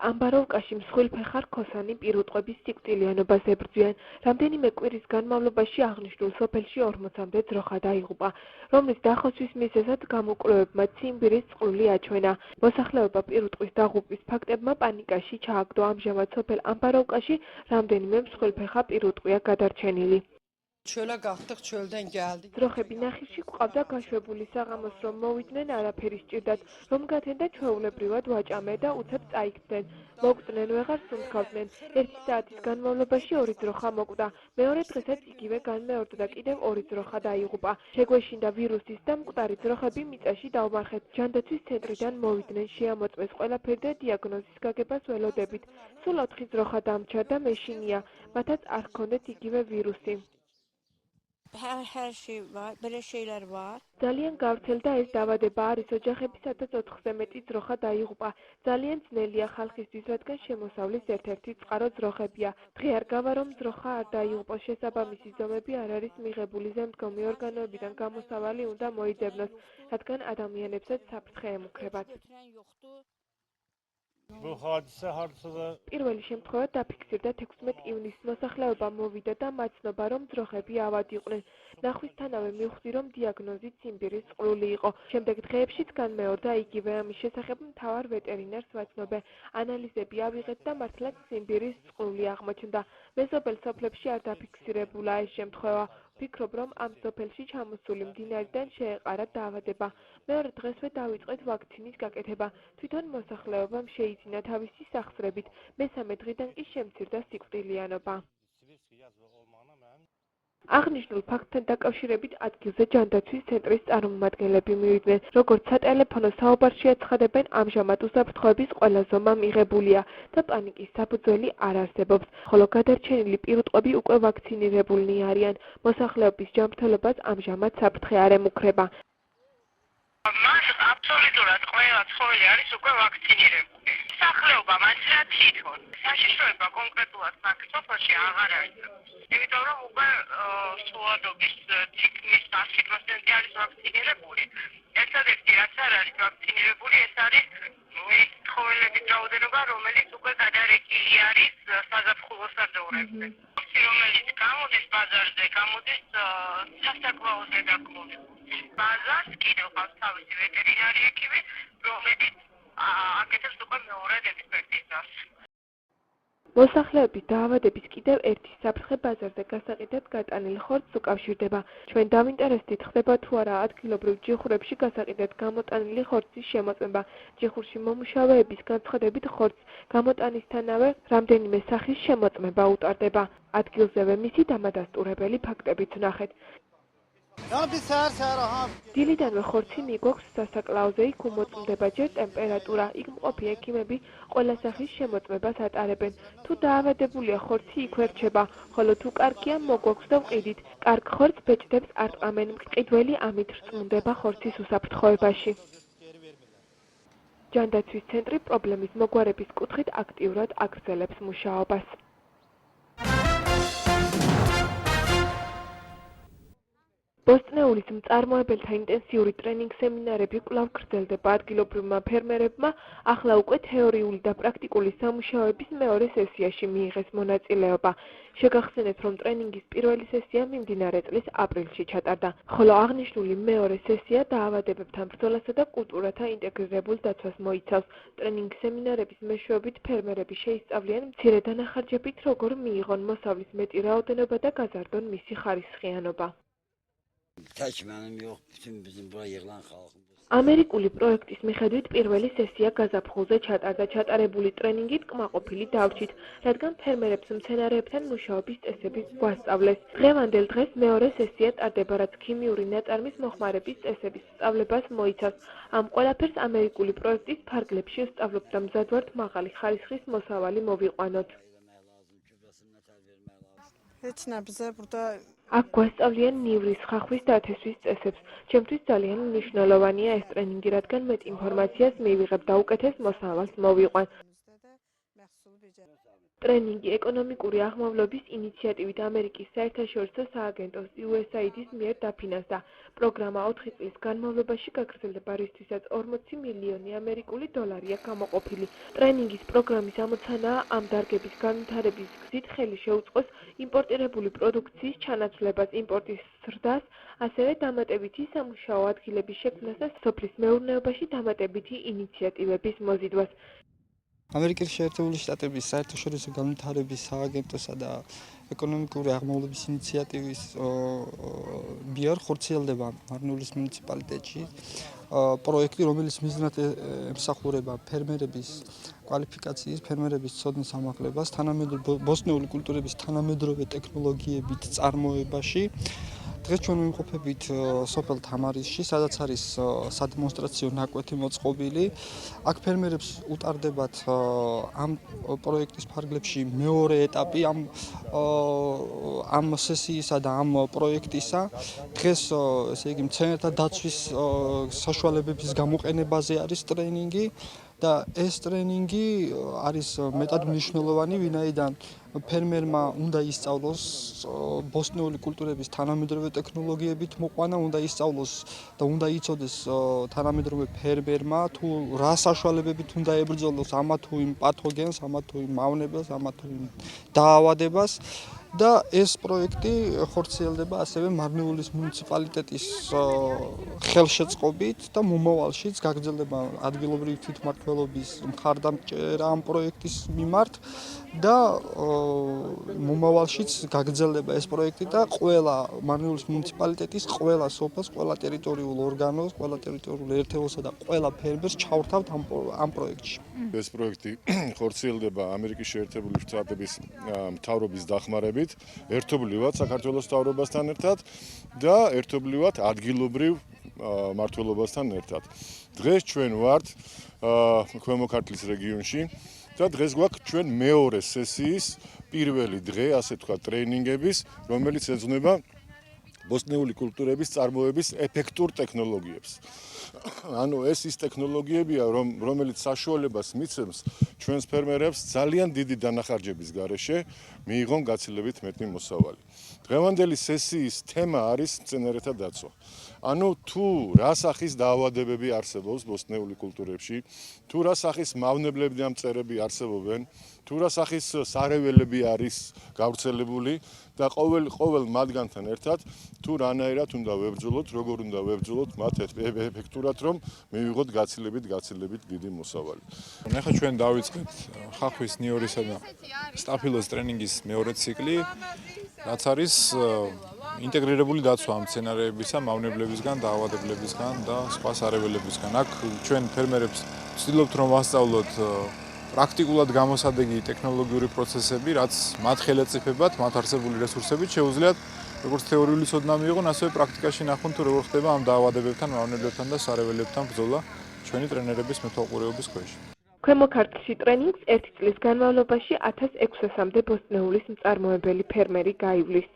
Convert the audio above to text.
ამბაროვკაში მსხვილფეხა რქოსანი პირუტყვების სიკვდილიანობას ებრძვიან. რამდენიმე კვირის განმავლობაში აღნიშნულ სოფელში 40-მდე ძროხა დაიღუპა, რომლის დახოცვის მიზეზად გამოკვლევებმა ციმბირის წყლული აჩვენა. მოსახლეობა პირუტყვის დაღუპვის ფაქტებმა პანიკაში ჩააგდო. ამჟამად სოფელ ამბაროვკაში რამდენიმე მსხვილფეხა პირუტყვია გადარჩენილი. ძროხები ნახიში გვყავდა გაშვებული საღამოს რომ მოვიდნენ არაფერი სჭირდათ, რომ გათენდა ჩვეულებრივად ვაჭამე და უცებ წაიქცნენ. მოკვდნენ ვეღარ სუნთქავდნენ. 1 საათის განმავლობაში 2 ძროხა მოკვდა. მეორე დღესაც იგივე განმეორდა და კიდევ 2 ძროხა დაიღუპა. შეგვეშინდა ვირუსის და მკვდარი ძროხები მიწაში დავმარხეთ. ჯანდაცვის ცენტრიდან მოვიდნენ, შეამოწმეს ყველაფერი და დიაგნოზის გაგებას ველოდებით. სულ 4 ძროხა დამრჩა და მეშინია, მათაც არ ჰქონდეთ იგივე ვირუსი. Her şey var, böyle şeyler var. ძალიან გავრცელდა ეს დაავადება არის ოჯახების 1400-ზე მეტი ძროხა დაიღუპა. ძალიან ძნელია ხალხისთვის, რადგან შემოსავლის ერთ-ერთი წყარო ძროხებია. დღე არ გავა რომ ძროხა არ დაიღუპოს, შესაბამისი ზომები არ არის მიღებული, ზემდგომი ორგანოებიდან გამოსავალი უნდა მოიძებნოს, რადგან ადამიანებსაც საფრთხე ემუქრებათ. პირველი შემთხვევა დაფიქსირდა 16 ივნისს. მოსახლეობა მოვიდა და მაცნობა რომ ძროხები ავად იყვნენ. ნახვისთანავე მივხვდი რომ დიაგნოზი ციმბირის წყლული იყო. შემდეგ დღეებშიც განმეორდა იგივე. ამის შესახებ მთავარ ვეტერინარს ვაცნობე. ანალიზები ავიღეთ და მართლაც ციმბირის წყლული აღმოჩნდა. მეზობელ სოფლებში არ დაფიქსირებულა ეს შემთხვევა. ვფიქრობ რომ ამ სოფელში ჩამოსული მდინარიდან შეეყარა დაავადება. მეორე დღესვე დავიწყეთ ვაქცინის გაკეთება. თვითონ მოსახლეობამ შეიძინა თავისი სახსრებით. მესამე დღიდან კი შემცირდა სიკვდილიანობა. აღნიშნულ ფაქტთან დაკავშირებით ადგილზე ჯანდაცვის ცენტრის წარმომადგენლები მივიდნენ. როგორც სატელეფონო საუბარში აცხადებენ, ამჟამად უსაფრთხოების ყველა ზომა მიღებულია და პანიკის საფუძველი არ არსებობს, ხოლო გადარჩენილი პირუტყვები უკვე ვაქცინირებულნი არიან. მოსახლეობის ჯანმრთელობას ამჟამად საფრთხე არ ემუქრება. მას აბსოლუტურად ყველა ცხოველი არის უკვე ვაქცინირებული. სახლეობა მასა თვითონ. საშიშროება კონკრეტულად საქართველოში აღარ არის. იმიტომ რომ უკვე სუადობის ციკლის 100% არის ვაქცინირებული. ერთადერთი რაც არ არის ვაქცინირებული, ეს არის ცხოველების რაოდენობა, რომელიც უკვე გადარეკილი არის საზაფხულო საძოვრებზე. რომელიც გამოდის ბაზარზე, გამოდის სასაკვაო ზედაპირული. ბაზარს კიდევ ყავს თავისი ვეტერინარი ექიმი, რომელიც აკეთებს უკვე მეორედ ექსპერტიზას. მოსახლეობის დაავადების კიდევ ერთი საფრთხე ბაზარზე გასაყიდად გატანილ ხორცს უკავშირდება. ჩვენ დავინტერესდით, ხდება თუ არა ადგილობრივ ჯიხურებში გასაყიდად გამოტანილი ხორცის შემოწმება. ჯიხურში მომუშავეების განცხადებით ხორცს გამოტანისთანავე რამდენიმე სახის შემოწმება უტარდება. ადგილზევე მისი დამადასტურებელი ფაქტებიც ვნახეთ. დილიდანვე ხორცი მიგვაქვს სასაკლაოზე, იქ უმოწმდება ჯერ ტემპერატურა, იქ მყოფი ექიმები ყველა სახის შემოწმებას ატარებენ. თუ დაავადებულია ხორცი იქ ვერჩება, ხოლო თუ კარგია მოგვაქვს და ვყიდით. კარგ ხორცს ბეჭდებს არ ტყამენ, მყიდველი ამით რწმუნდება ხორცის უსაფრთხოებაში. ჯანდაცვის ცენტრი პრობლემის მოგვარების კუთხით აქტიურად აგრძელებს მუშაობას. ბოსტნეულის მწარმოებელთა ინტენსიური ტრენინგ სემინარები კვლავ გრძელდება. ადგილობრივმა ფერმერებმა ახლა უკვე თეორიული და პრაქტიკული სამუშაოების მეორე სესიაში მიიღეს მონაწილეობა. შეგახსენეთ, რომ ტრენინგის პირველი სესია მიმდინარე წლის აპრილში ჩატარდა, ხოლო აღნიშნული მეორე სესია დაავადებებთან ბრძოლასა და კულტურათა ინტეგრირებულ დაცვას მოიცავს. ტრენინგ სემინარების მეშვეობით ფერმერები შეისწავლიან მცირე დანახარჯებით, როგორ მიიღონ მოსავლის მეტი რაოდენობა და გაზარდონ მისი ხარისხიანობა. ამერიკული პროექტის მიხედვით პირველი სესია გაზაფხულზე ჩატარდა. ჩატარებული ტრენინგით კმაყოფილი დავრჩით, რადგან ფერმერებს მცენარეებთან მუშაობის წესები გვასწავლეს. დღევანდელ დღეს მეორე სესია ტარდება, რაც ქიმიური ნაწარმის მოხმარების წესების სწავლებას მოიცავს. ამ ყველაფერს ამერიკული პროექტის ფარგლებში ვსწავლობთ და მზად ვართ მაღალი ხარისხის მოსავალი მოვიყვანოთ. აქ გვასწავლიან ნივრის ხახვის დათესვის წესებს. ჩემთვის ძალიან მნიშვნელოვანია ეს ტრენინგი, რადგან მეტ ინფორმაციას მივიღებ და უკეთეს მოსავალს მოვიყვან. ტრენინგი ეკონომიკური აღმავლობის ინიციატივით ამერიკის საერთაშორისო სააგენტოს USAID-ის მიერ დაფინანსდა. პროგრამა 4 წლის განმავლობაში გაგრძელდება, რისთვისაც 40 მილიონი ამერიკული დოლარია გამოყოფილი. ტრენინგის პროგრამის ამოცანაა ამ დარგების განვითარების გზით ხელი შეუწყოს იმპორტირებული პროდუქციის ჩანაცვლებას, იმპორტის ზრდას, ასევე დამატებითი სამუშაო ადგილების შექმნას და სოფლის მეურნეობაში დამატებითი ინიციატივების მოზიდვას. ამერიკის შეერთებული შტატების საერთაშორისო განვითარების სააგენტოსა და ეკონომიკური აღმავლობის ინიციატივის მიერ ხორციელდება მარნეულის მუნიციპალიტეტში პროექტი, რომელიც მიზნად ემსახურება ფერმერების კვალიფიკაციის, ფერმერების ცოდნის ამაღლებას, ბოსტნეული კულტურების თანამედროვე ტექნოლოგიებით წარმოებაში. დღეს ჩვენ ვიმყოფებით სოფელ თამარისში, სადაც არის სადემონსტრაციო ნაკვეთი მოწყობილი. აქ ფერმერებს utარდებათ ამ პროექტის ფარგლებში მეორე ეტაპი ამ სესიისა და ამ პროექტისა. დღეს ესე იგი მცენარეთა დაცვის საშუალებების გამოყენებაზე არის ტრენინგი და ეს ტრენინგი არის მეტად მნიშვნელოვანი, ვინაიდან ფერმერმა უნდა ისწავლოს ბოსტნეული კულტურების თანამედროვე ტექნოლოგიებით მოყვანა, უნდა ისწავლოს და უნდა იცოდეს თანამედროვე ფერმერმა თუ რა საშუალებებით უნდა ებრძოლოს ამა თუ იმ პათოგენს, ამა თუ იმ მავნებელს, ამა თუ იმ დაავადებას. და ეს პროექტი ხორციელდება ასევე მარნეულის მუნიციპალიტეტის ხელშეწყობით და მომავალშიც გაგრძელდება ადგილობრივი თვითმმართველობის მხარდამჭერა ამ პროექტის მიმართ და მომავალშიც გაგრძელდება ეს პროექტი და ყველა მარნეულის მუნიციპალიტეტის ყველა სოფელს, ყველა ტერიტორიულ ორგანოს, ყველა ტერიტორიულ ერთეულსა და ყველა ფერმერს ჩავრთავთ ამ პროექტში. ეს პროექტი ხორციელდება ამერიკის შეერთებული შტატების მთავრობის დახმარებით. ერთობლივად საქართველოს მთავრობასთან ერთად და ერთობლივად ადგილობრივ მმართველობასთან ერთად. დღეს ჩვენ ვართ ქვემო ქართლის რეგიონში და დღეს გვაქვს ჩვენ მეორე სესიის პირველი დღე, ასე თქვა, ტრენინგების, რომელიც ეძღვნება ბოსტნეული კულტურების წარმოების ეფექტურ ტექნოლოგიებს. ანუ ეს ის ტექნოლოგიებია, რომელიც საშუალებას მიცემს ჩვენს ფერმერებს ძალიან დიდი დანახარჯების გარეშე მიიღონ გაცილებით მეტი მოსავალი. დღევანდელი სესიის თემა არის მცენარეთა დაცვა. ანუ თუ რა სახის დაავადებები არსებობს ბოსტნეული კულტურებში, თუ რა სახის მავნებლები და მწერები არსებობენ, თუ რა სახის სარეველები არის გავრცელებული და ყოველ მათგანთან ერთად თუ რანაირად უნდა ვებრძოლოთ, როგორ უნდა ვებრძოლოთ მათ ეფექტურად, რომ მივიღოთ გაცილებით დიდი მოსავალი. ახლა ჩვენ დავიწყეთ ხახვის ნიორისა და სტაფილოს ტრენინგის მეორე ციკლი, რაც არის ინტეგრირებული დაცვა მცენარეებისა, მავნებლებისგან, დაავადებლებისგან და სხვა სარეველებისგან. აქ ჩვენ ფერმერებს ვცდილობთ რომ ვასწავლოთ პრაქტიკულად გამოსადეგი ტექნოლოგიური პროცესები, რაც მათ ხელეწიფებათ, მათ არსებული რესურსებით შეუძლიათ როგორც თეორიული ცოდნა მიიღონ, ასევე პრაქტიკაში ნახონ თუ როგორ ხდება ამ დაავადებებთან, მავნებლებთან და სარეველებთან ბრძოლა ჩვენი ტრენერების მეთვალყურეობის ქვეშ. ქვემო ქართლში ტრენინგს 1 წლის განმავლობაში 1600-მდე ბოსტნეულის მწარმოებელი ფერმერი გაივლის.